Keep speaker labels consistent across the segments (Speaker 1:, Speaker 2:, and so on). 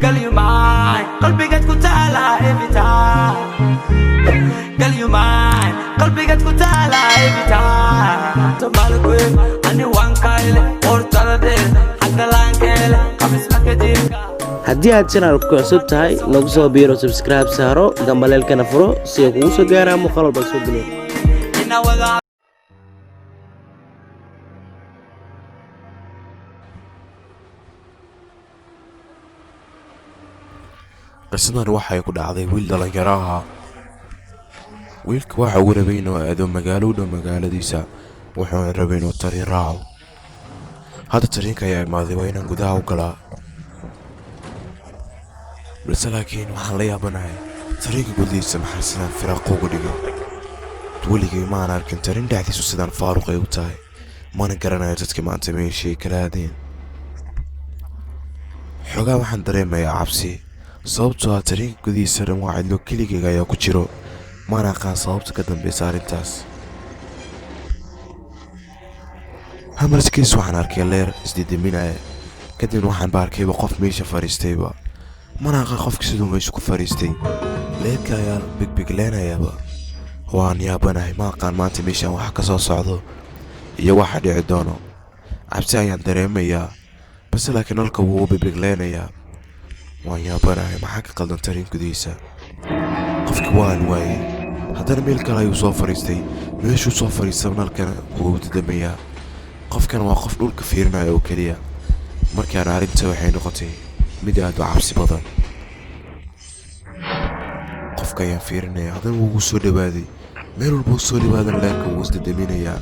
Speaker 1: Girl, you mine, قلبي قد كنت على every time. Girl, you mine, قلبي قد كنت على every time. تمالكوين أني وانكايلة أورتالدين حق لانكيلة قميص مكديركا.
Speaker 2: haddii aad channelka ku cusub tahay nagu soo biiro subscribe saaro gambaleelkana furo si ay kugu soo gaaraan muuqaal walba soo geliyo
Speaker 3: qisadan waxay ku dhacday wiil dhalinyaro ah wiilka waxa uu rabay inuu aado magaalo u dhow magaaladiisa wuxuuna rabay inuu tareen raaco hadda tareenka ayaa imaaday waa inaan gudaha u galaa balse laakiin waxaan la yaabanahay tareenka gudihiisa maxaa sidaan firaaq ugu dhigay weligay maan arkin tareen dhexdiisu sidaan faaruq ay u tahay mana garanayo dadka maanta meeshay kala aadeen xogaa waxaan dareemayaa cabsi sababtoo ah tareenka gudihiisa dhan waa cidlo keligayga ayaa ku jiro mana aqaan sababta ka dambeysa arrintaas hamarskiis waxaan arkay leer isdidiminaya kadibna waxaan ba arkayba qof meesha fadhiistayba mana aqaan qofka siduu meesha ku fadhiistay leerka ayaa bigbigleynayaba waan yaabanahay ma aqaan maanta meeshaan wax ka soo socdo iyo waxa dhici doono cabsi ayaan dareemayaa balse laakiin nalka wuu bigbiglaynayaa waan yaabanahay maxaa ka qaldan tareen gudihiisa qofkii waan waayey haddana meel kale ayuu soo fadhiistay meeshuu soo fadhiistaba nalkana wuu dadamayaa qofkan waa qof dhulka fiirinaya oo keliya markaana arrinta waxay noqotay mid aad u cabsi badan qofka ayaan fiirinaya haddana wuu ugu soo dhawaaday meel walba u soo dhawaadan leerka wuu isdadaminayaa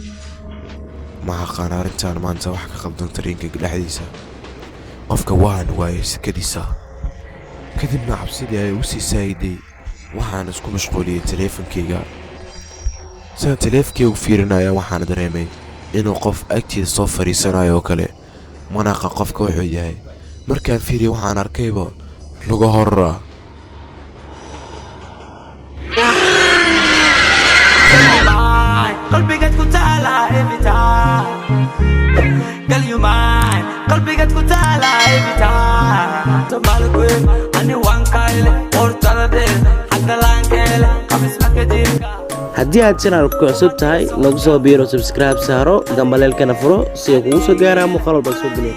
Speaker 3: ma aqaan arrintan maanta wax ka qaldan tareenka dhexdiisa qofka waan waayey sikadiisa kadibna cabsidii ayay u sii saayiday waxaan isku mashquuliyey taleefankayga sidaan taleefankayga u fiirinaya waxaan dareemay inuu qof agtiisa soo fadhiisanayo oo kale mana aqaan qofka wuxuu yahay markaan fiiriyey waxaan arkayba luga horra
Speaker 1: قلبي قد كنت على every time. Girl, you mine, قلبي قد كنت على every time. تمالكوين أني وانكايلة أورتالدين حق لانكيلة قميص مكديركا.
Speaker 2: haddii aad channelka ku cusub tahay nagu soo biiro subscribe saaro gambaleelkana furo si ay kugu soo gaaraan muuqaal walba soo geliyo